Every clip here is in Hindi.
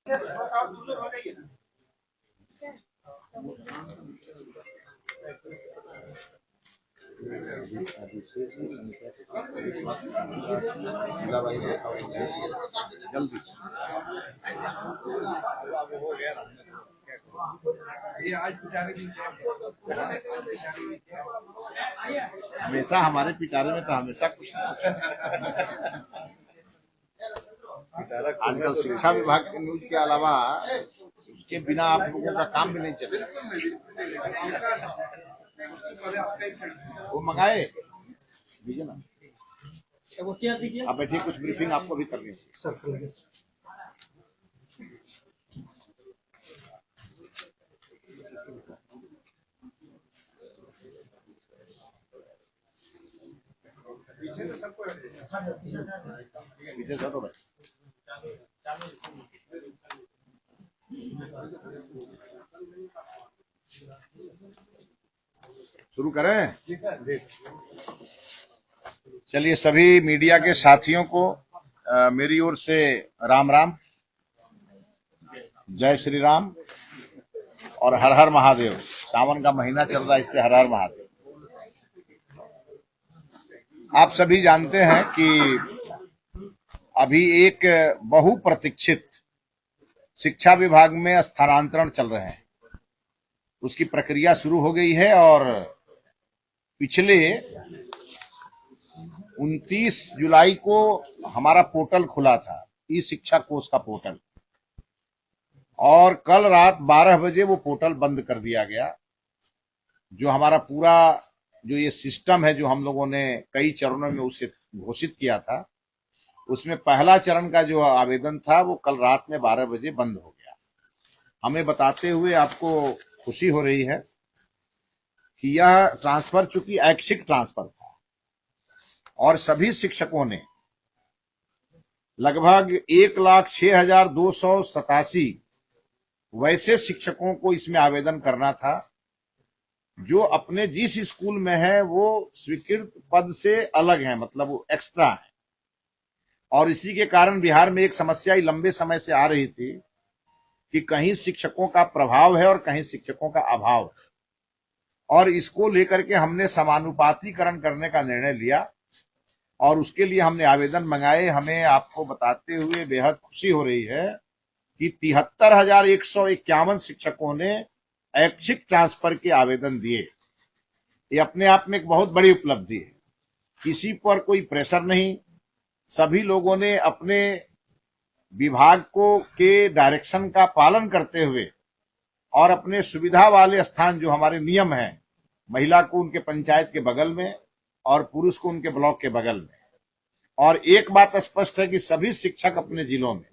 जल्दी हमेशा हमारे पिटारे में तो हमेशा कुछ आजकल शिक्षा विभाग के न्यूज के अलावा उसके बिना आप लोगों का काम भी नहीं चलेगा। वो मंगाए दीजिए ना, वो क्या दीजिए आप बैठिए, कुछ ब्रीफिंग आपको भी करनी है। पीछे सर भाई शुरू करें। चलिए, सभी मीडिया के साथियों को मेरी ओर से राम राम, जय श्री राम और हर हर महादेव। सावन का महीना चल रहा है, इसलिए हर हर महादेव। आप सभी जानते हैं कि अभी एक बहुप्रतीक्षित शिक्षा विभाग में स्थानांतरण चल रहे हैं, उसकी प्रक्रिया शुरू हो गई है और पिछले 29 जुलाई को हमारा पोर्टल खुला था, ई शिक्षा कोष का पोर्टल, और कल रात 12 बजे वो पोर्टल बंद कर दिया गया। जो हमारा पूरा जो ये सिस्टम है, जो हम लोगों ने कई चरणों में उसे घोषित किया था, उसमें पहला चरण का जो आवेदन था वो कल रात में 12 बजे बंद हो गया। हमें बताते हुए आपको खुशी हो रही है कि यह ट्रांसफर चूंकि ऐच्छिक ट्रांसफर था और सभी शिक्षकों ने लगभग 1,06,287 वैसे शिक्षकों को इसमें आवेदन करना था जो अपने जिस स्कूल में है वो स्वीकृत पद से अलग है, मतलब वो एक्स्ट्रा है। और इसी के कारण बिहार में एक समस्या लंबे समय से आ रही थी कि कहीं शिक्षकों का प्रभाव है और कहीं शिक्षकों का अभाव है, और इसको लेकर के हमने समानुपातीकरण करने का निर्णय लिया और उसके लिए हमने आवेदन मंगाए। हमें आपको बताते हुए बेहद खुशी हो रही है कि 73,151 शिक्षकों ने ऐच्छिक ट्रांसफर के आवेदन दिए। ये अपने आप में एक बहुत बड़ी उपलब्धि है। किसी पर कोई प्रेशर नहीं, सभी लोगों ने अपने विभाग को के डायरेक्शन का पालन करते हुए और अपने सुविधा वाले स्थान जो हमारे नियम है, महिला को उनके पंचायत के बगल में और पुरुष को उनके ब्लॉक के बगल में। और एक बात स्पष्ट है कि सभी शिक्षक अपने जिलों में,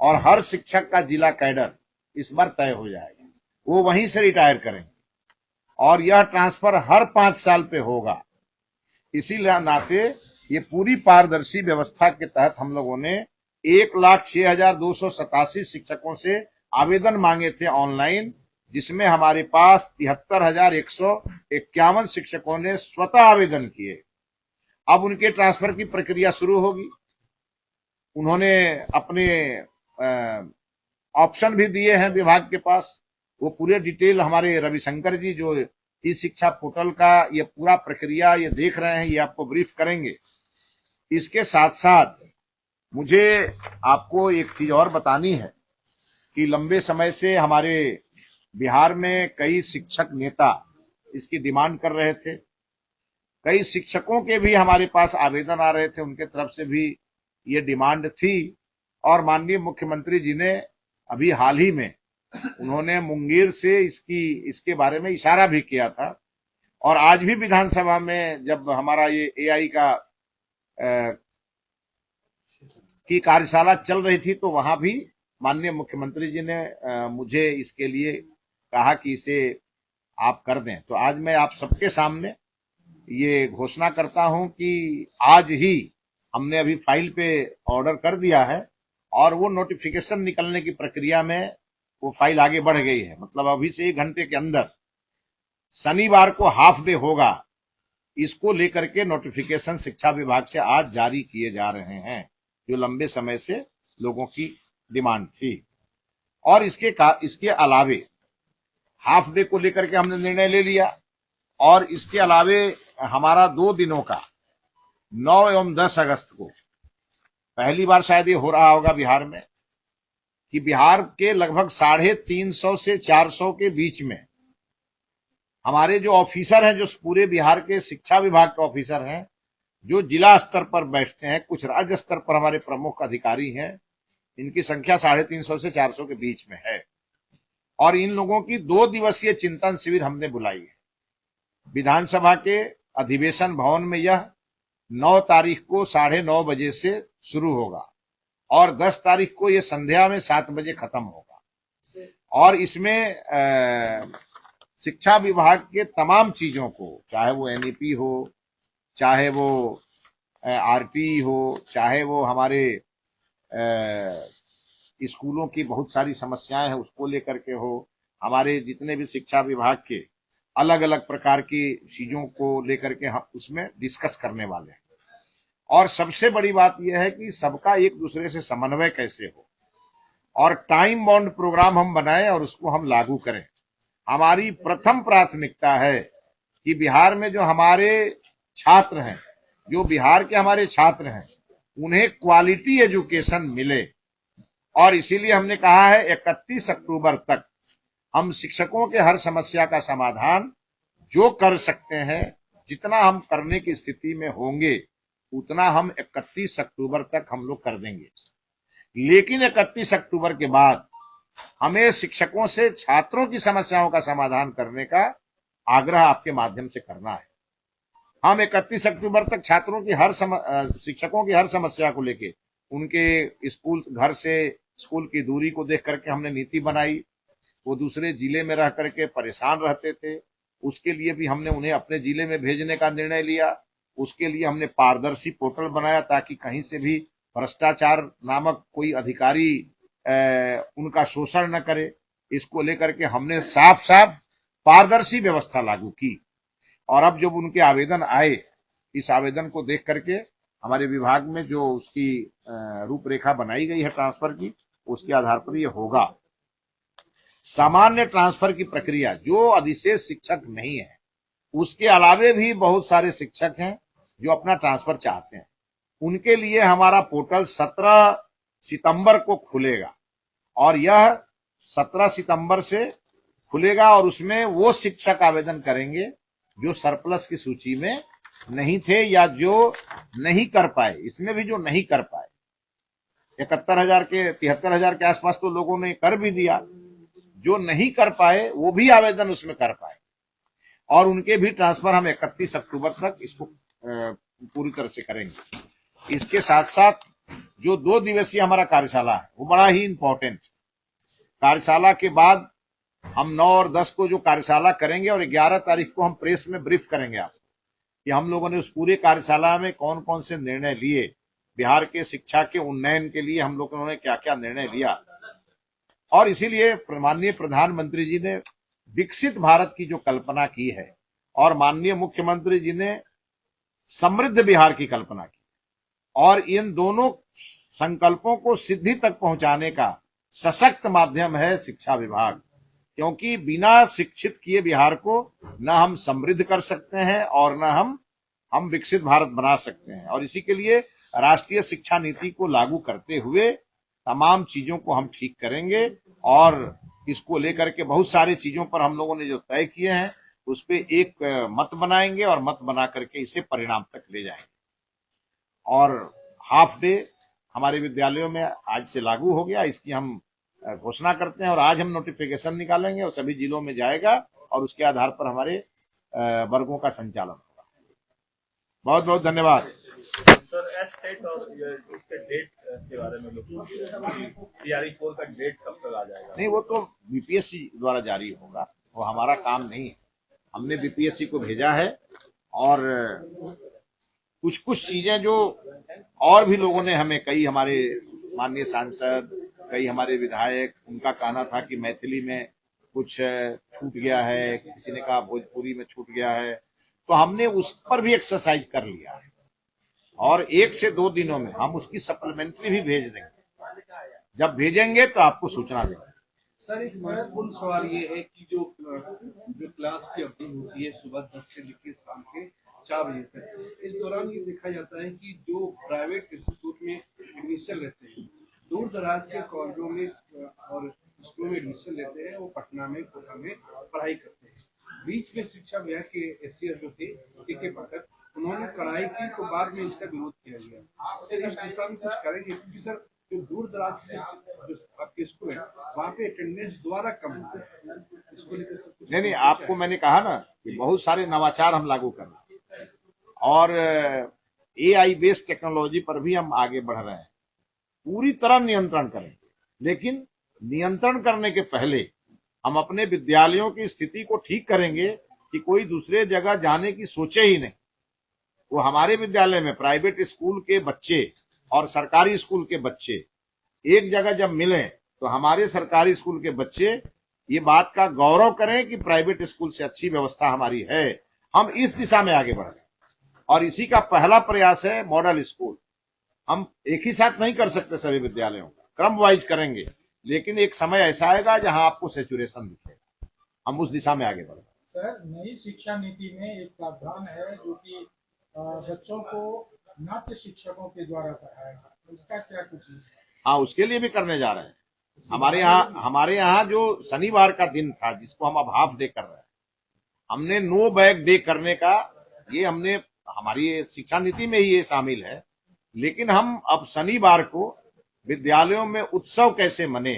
और हर शिक्षक का जिला कैडर इस बार तय हो जाएगा, वो वहीं से रिटायर करेंगे और यह ट्रांसफर हर 5 साल पे होगा। इसीलिए नाते ये पूरी पारदर्शी व्यवस्था के तहत हम लोगों ने 1,06,287 शिक्षकों से आवेदन मांगे थे ऑनलाइन, जिसमें हमारे पास 73,151 शिक्षकों ने स्वतः आवेदन किए। अब उनके ट्रांसफर की प्रक्रिया शुरू होगी। उन्होंने अपने ऑप्शन भी दिए हैं विभाग के पास, वो पूरे डिटेल हमारे रविशंकर जी जो ई शिक्षा पोर्टल का ये पूरा प्रक्रिया ये देख रहे हैं, ये आपको ब्रीफ करेंगे। इसके साथ साथ मुझे आपको एक चीज और बतानी है कि लंबे समय से हमारे बिहार में कई शिक्षक नेता इसकी डिमांड कर रहे थे, कई शिक्षकों के भी हमारे पास आवेदन आ रहे थे, उनके तरफ से भी ये डिमांड थी। और माननीय मुख्यमंत्री जी ने अभी हाल ही में उन्होंने मुंगेर से इसके बारे में इशारा भी किया था, और आज भी विधानसभा में जब हमारा ये एआई की कार्यशाला चल रही थी तो वहां भी माननीय मुख्यमंत्री जी ने मुझे इसके लिए कहा कि इसे आप कर दें। तो आज मैं आप सबके सामने ये घोषणा करता हूं कि आज ही हमने अभी फाइल पे ऑर्डर कर दिया है और वो नोटिफिकेशन निकलने की प्रक्रिया में वो फाइल आगे बढ़ गई है। मतलब अभी से 1 घंटे के अंदर शनिवार को हाफ डे होगा। इसको लेकर के नोटिफिकेशन शिक्षा विभाग से आज जारी किए जा रहे हैं, जो लंबे समय से लोगों की डिमांड थी। और इसके अलावे हाफ डे को लेकर के हमने निर्णय ले लिया। और इसके अलावे हमारा 2 दिनों का 9 एवं 10 अगस्त को पहली बार शायद ये हो रहा होगा बिहार में कि बिहार के लगभग 350 से 400 के बीच में हमारे जो ऑफिसर हैं, जो पूरे बिहार के शिक्षा विभाग के ऑफिसर हैं, जो जिला स्तर पर बैठते हैं, कुछ राज्य स्तर पर हमारे प्रमुख अधिकारी हैं, इनकी संख्या 350 से 400 के बीच में है। और इन लोगों की 2 दिवसीय चिंतन शिविर हमने बुलाई है। विधानसभा के अधिवेशन भवन में यह 9 तारीख को 9:30 बजे से शुरू होगा और 10 तारीख को यह संध्या में 7 बजे खत्म होगा। और इसमें शिक्षा विभाग के तमाम चीजों को, चाहे वो एनईपी हो, चाहे वो आरटी हो, चाहे वो हमारे स्कूलों की बहुत सारी समस्याएं हैं उसको लेकर के हो, हमारे जितने भी शिक्षा विभाग के अलग अलग प्रकार की चीजों को लेकर के हम उसमें डिस्कस करने वाले हैं। और सबसे बड़ी बात यह है कि सबका एक दूसरे से समन्वय कैसे हो और टाइम बाउंड प्रोग्राम हम बनाएं और उसको हम लागू करें। हमारी प्रथम प्राथमिकता है कि बिहार में जो हमारे छात्र हैं, जो बिहार के हमारे छात्र हैं, उन्हें क्वालिटी एजुकेशन मिले। और इसीलिए हमने कहा है 31 अक्टूबर तक हम शिक्षकों के हर समस्या का समाधान जो कर सकते हैं, जितना हम करने की स्थिति में होंगे उतना हम 31 अक्टूबर तक हम लोग कर देंगे। लेकिन 31 अक्टूबर के बाद हमें शिक्षकों से छात्रों की समस्याओं का समाधान करने का आग्रह आपके माध्यम से करना है। हम 31 अक्टूबर तक छात्रों की शिक्षकों की हर समस्या को लेके, उनके स्कूल, घर से स्कूल की दूरी को देख करके हमने नीति बनाई। वो दूसरे जिले में रह करके परेशान रहते थे, उसके लिए भी हमने उन्हें अपने जिले में भेजने का निर्णय लिया। उसके लिए हमने पारदर्शी पोर्टल बनाया ताकि कहीं से भी भ्रष्टाचार नामक कोई अधिकारी उनका शोषण न करे। इसको लेकर के हमने साफ साफ पारदर्शी व्यवस्था लागू की। और अब जब उनके आवेदन आए, इस आवेदन को देख करके हमारे विभाग में जो उसकी रूपरेखा बनाई गई है ट्रांसफर की, उसके आधार पर यह होगा। सामान्य ट्रांसफर की प्रक्रिया, जो अधिशेष शिक्षक नहीं है, उसके अलावे भी बहुत सारे शिक्षक हैं जो अपना ट्रांसफर चाहते हैं, उनके लिए हमारा पोर्टल 17 सितंबर को खुलेगा। और यह 17 सितंबर से खुलेगा और उसमें वो शिक्षक आवेदन करेंगे जो सरप्लस की सूची में नहीं थे या जो नहीं कर पाए। इसमें भी जो नहीं कर पाए, 73,000 के आसपास तो लोगों ने कर भी दिया, जो नहीं कर पाए वो भी आवेदन उसमें कर पाए। और उनके भी ट्रांसफर हम 31 अक्टूबर तक इसको पूरी तरह से करेंगे। इसके साथ साथ जो 2 दिवसीय हमारा कार्यशाला है वो बड़ा ही इंपॉर्टेंट। कार्यशाला के बाद हम 9 और 10 को जो कार्यशाला करेंगे और 11 तारीख को हम प्रेस में ब्रीफ करेंगे आपको कि हम लोगों ने उस पूरे कार्यशाला में कौन कौन से निर्णय लिए, बिहार के शिक्षा के उन्नयन के लिए हम लोगों ने क्या क्या निर्णय लिया। और इसीलिए माननीय प्रधानमंत्री जी ने विकसित भारत की जो कल्पना की है और माननीय मुख्यमंत्री जी ने समृद्ध बिहार की कल्पना की, और इन दोनों संकल्पों को सिद्धि तक पहुंचाने का सशक्त माध्यम है शिक्षा विभाग। क्योंकि बिना शिक्षित किए बिहार को न हम समृद्ध कर सकते हैं और न हम विकसित भारत बना सकते हैं। और इसी के लिए राष्ट्रीय शिक्षा नीति को लागू करते हुए तमाम चीजों को हम ठीक करेंगे और इसको लेकर के बहुत सारी चीजों पर हम लोगों ने जो तय किए हैं उस पे एक मत बनाएंगे और मत बना करके इसे परिणाम तक ले जाएंगे। और हाफ डे हमारे विद्यालयों में आज से लागू हो गया, इसकी हम घोषणा करते हैं और आज हम नोटिफिकेशन निकालेंगे और सभी जिलों में जाएगा और उसके आधार पर हमारे वर्गों का संचालन होगा। बहुत बहुत धन्यवाद। नहीं, वो तो बीपीएससी द्वारा जारी होगा, वो हमारा काम नहीं है। हमने बीपीएससी को भेजा है और कुछ कुछ चीजें जो और भी लोगों ने हमें, कई हमारे माननीय सांसद, कई हमारे विधायक, उनका कहना था कि मैथिली में कुछ छूट गया है, किसी ने कहा भोजपुरी में छूट गया है, तो हमने उस पर भी एक्सरसाइज कर लिया है और 1 से 2 दिनों में हम उसकी सप्लीमेंट्री भी भेज देंगे। जब भेजेंगे तो आपको सूचना देंगे। सर एक महत्वपूर्ण सवाल ये है कि जो क्लास की अवधि होती है सुबह 10 से लेकर शाम के 4 बजे तक, इस दौरान ये देखा जाता है कि जो प्राइवेट इंस्टीट्यूट में एडमिशन लेते हैं, दूर दराज के कॉलेजों में और स्कूलों में एडमिशन लेते हैं, वो पटना में कोटा में पढ़ाई करते हैं। बीच में शिक्षा विभाग के एसीएस जो थे के पाठक, उन्होंने कड़ाई की तो बाद में इसका विरोध किया गया। सर इस दिशा में कुछ करेंगे, क्योंकि सर जो दूर दराज के जो आपके स्कूल है वहाँ पे अटेंडेंस द्वारा कम है। इसको लेकर नहीं नहीं, आपको मैंने कहा ना कि बहुत सारे नवाचार हम लागू कर रहे हैं और एआई बेस्ड टेक्नोलॉजी पर भी हम आगे बढ़ रहे हैं। पूरी तरह नियंत्रण करेंगे, लेकिन नियंत्रण करने के पहले हम अपने विद्यालयों की स्थिति को ठीक करेंगे कि कोई दूसरे जगह जाने की सोचे ही नहीं। वो हमारे विद्यालय में प्राइवेट स्कूल के बच्चे और सरकारी स्कूल के बच्चे एक जगह जब मिले तो हमारे सरकारी स्कूल के बच्चे ये बात का गौरव करें कि प्राइवेट स्कूल से अच्छी व्यवस्था हमारी है। हम इस दिशा में आगे बढ़ रहे हैं और इसी का पहला प्रयास है मॉडल स्कूल। हम एक ही साथ नहीं कर सकते सभी विद्यालयों का, क्रम वाइज करेंगे, लेकिन एक समय ऐसा आएगा जहां आपको सैचुरेशन दिखेगा। हम उस दिशा में आगे बढ़ रहे हैं। सर नई शिक्षा नीति में एक प्रावधान है जो कि बच्चों को नाट्य शिक्षकों के द्वारा पढ़ाएगा, उसका क्या कुछ है? हाँ, उसके लिए भी करने जा रहे हैं। हमारे यहाँ जो शनिवार का दिन था जिसको हम अब हाफ डे कर रहे हैं, हमने नो बैग डे करने का, ये हमने हमारी शिक्षा नीति में ही ये शामिल है। लेकिन हम अब शनिवार को विद्यालयों में उत्सव कैसे मने,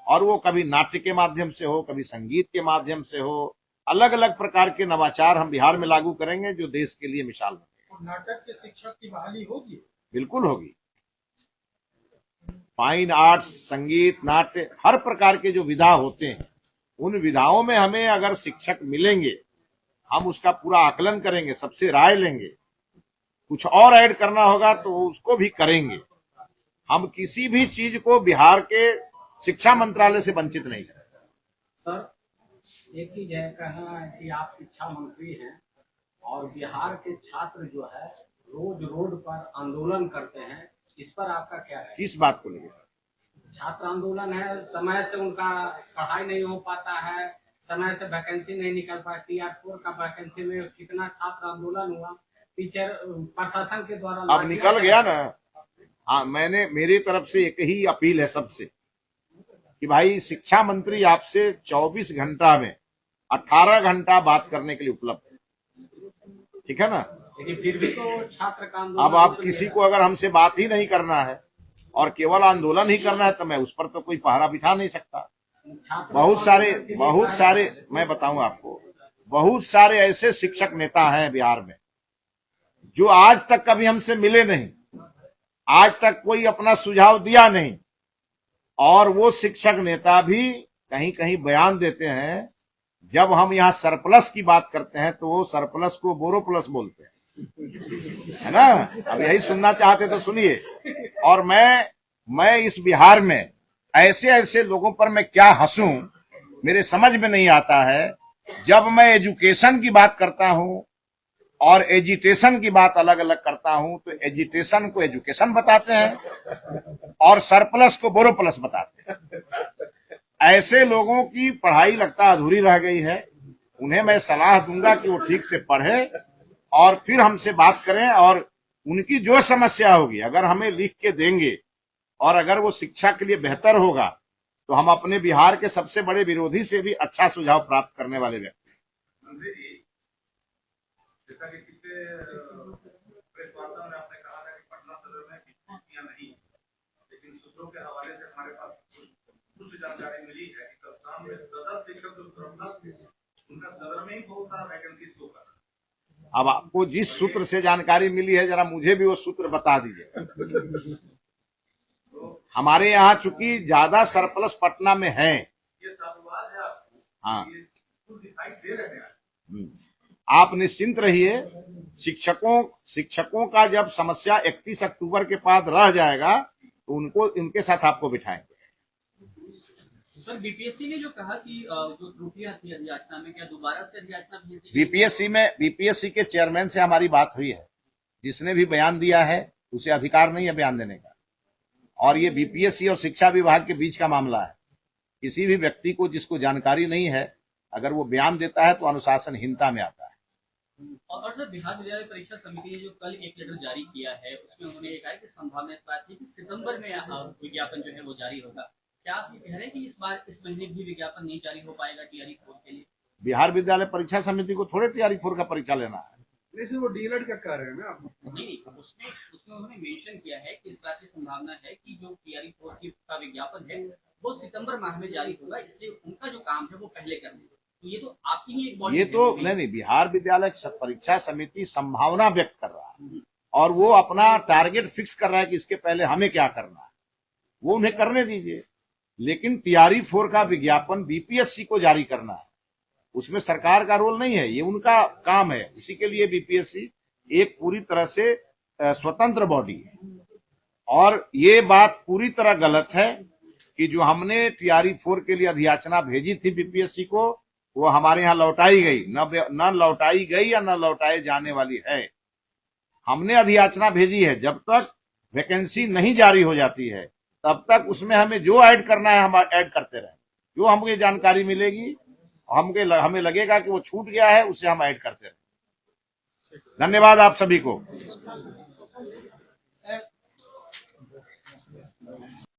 और वो कभी नाट्य के माध्यम से हो, कभी संगीत के माध्यम से हो, अलग अलग प्रकार के नवाचार हम बिहार में लागू करेंगे जो देश के लिए मिसाल बने। नाटक के शिक्षक की बहाली होगी? बिल्कुल होगी। फाइन आर्ट्स, संगीत, नाट्य, हर प्रकार के जो विधा होते हैं उन विधाओं में हमें अगर शिक्षक मिलेंगे, हम उसका पूरा आकलन करेंगे, सबसे राय लेंगे, कुछ और ऐड करना होगा तो उसको भी करेंगे। हम किसी भी चीज को बिहार के शिक्षा मंत्रालय से वंचित नहीं करेंगे। सर एक चीज है, कहना है कि आप शिक्षा मंत्री हैं और बिहार के छात्र जो है रोज रोड पर आंदोलन करते हैं, इस पर आपका क्या है? किस बात को लेकर? छात्र आंदोलन है, समय से उनका पढ़ाई नहीं हो पाता है, समय से वैकेंसी नहीं निकल पाती। टीआर4 का वैकेंसी में कितना छात्र आंदोलन हुआ, टीचर प्रशासन के द्वारा अब निकल गया ना। हाँ, मेरी तरफ से एक ही अपील है सबसे कि भाई शिक्षा मंत्री आपसे 24 घंटा में 18 घंटा बात करने के लिए उपलब्ध है, ठीक है ना? लेकिन फिर भी तो छात्र का आंदोलन। अब आप किसी को अगर हमसे बात ही नहीं करना है और केवल आंदोलन ही करना है तो मैं उस पर तो कोई पहरा बिठा नहीं सकता। बहुत सारे मैं बताऊं आपको, बहुत सारे ऐसे शिक्षक नेता हैं बिहार में जो आज तक कभी हमसे मिले नहीं, आज तक कोई अपना सुझाव दिया नहीं, और वो शिक्षक नेता भी कहीं कहीं बयान देते हैं। जब हम यहाँ सरप्लस की बात करते हैं तो वो सरप्लस को बोरोप्लस बोलते हैं, है ना? अब यही सुनना चाहते तो सुनिए। और मैं इस बिहार में ऐसे ऐसे लोगों पर मैं क्या हंसूं, मेरे समझ में नहीं आता है। जब मैं एजुकेशन की बात करता हूं और एजिटेशन की बात अलग अलग करता हूं तो एजिटेशन को एजुकेशन बताते हैं और सरप्लस को बोरोप्लस बताते हैं। ऐसे लोगों की पढ़ाई लगता अधूरी रह गई है। उन्हें मैं सलाह दूंगा कि वो ठीक से पढ़े और फिर हमसे बात करें, और उनकी जो समस्या होगी अगर हमें लिख के देंगे और अगर वो शिक्षा के लिए बेहतर होगा तो हम अपने बिहार के सबसे बड़े विरोधी से भी अच्छा सुझाव प्राप्त करने वाले व्यक्ति। जैसा कि पिछले प्रेस वार्ता में आपने कहा था कि पटना सदर में बिजली नहीं, लेकिन सूत्रों के हवाले से हमारे पास कुछ जानकारी मिली है कि कल शाम में सदर शिक्षक जो सरप्लस थे उनका सदर में ही बहुत सारा वैकेंसी शो कर रहा है। अब आपको जिस सूत्र से जानकारी मिली है जरा मुझे भी वो सूत्र बता दीजिए। हमारे यहाँ चूंकि ज्यादा सरप्लस पटना में है। ये सवाल है आपको? हाँ, ये दिखाई दे रहे हैं। आप निश्चिंत रहिए। शिक्षकों का जब समस्या 31 अक्टूबर के बाद रह जाएगा तो उनके साथ आपको बिठाएंगे। सर बीपीएससी ने जो कहा कि जो त्रुटियां थी अधियाचना में, क्या दोबारा से अधियाचना भेज दी? बीपीएससी के चेयरमैन से हमारी बात हुई है। जिसने भी बयान दिया है उसे अधिकार नहीं है बयान देने का, और ये बीपीएससी और शिक्षा विभाग के बीच का मामला है। किसी भी व्यक्ति को जिसको जानकारी नहीं है, अगर वो बयान देता है तो अनुशासनहीनता में आता है। और सर, बिहार विद्यालय परीक्षा समिति ने जो कल एक लेटर जारी किया है, उसमें उन्होंने ये कहा है कि संभावना इस बात की कि सितंबर में विज्ञापन जो है वो जारी होगा। क्या आप ये कह रहे हैं कि इस बार इस महीने भी विज्ञापन नहीं जारी हो पाएगा टीआरई 4 के लिए? बिहार विद्यालय परीक्षा समिति को थोड़े टीआरई 4 का परीक्षा लेना है। जैसे वो डीएलएड का कार्य है ना। नहीं, उसमें उन्होंने मेंशन किया है कि इस बात की संभावना है कि जो टीआरई 4 का विज्ञापन है वो सितंबर माह में जारी होगा, इसलिए उनका जो काम है वो पहले कर लेंगे। तो ये तो आपकी ही एक बॉडी, ये तो नहीं, बिहार विद्यालय परीक्षा समिति संभावना व्यक्त कर रहा है और वो अपना टारगेट फिक्स कर रहा है कि इसके पहले हमें क्या करना है, वो उन्हें करने दीजिए। लेकिन टीआरई 4 का विज्ञापन बीपीएससी को जारी करना है, उसमें सरकार का रोल नहीं है, ये उनका काम है। उसी के लिए बीपीएससी एक पूरी तरह से स्वतंत्र बॉडी है। और ये बात पूरी तरह गलत है कि जो हमने टीआरई 4 के लिए अधियाचना भेजी थी बीपीएससी को, वो हमारे यहाँ लौटाई गई, न लौटाई गई या न लौटाई जाने वाली है। हमने अधियाचना भेजी है, जब तक वैकेंसी नहीं जारी हो जाती है तब तक उसमें हमें जो ऐड करना है हम ऐड करते रहें। जो हमको जानकारी मिलेगी, हमें लगेगा कि वो छूट गया है, उसे हम ऐड करते रहें। धन्यवाद आप सभी को।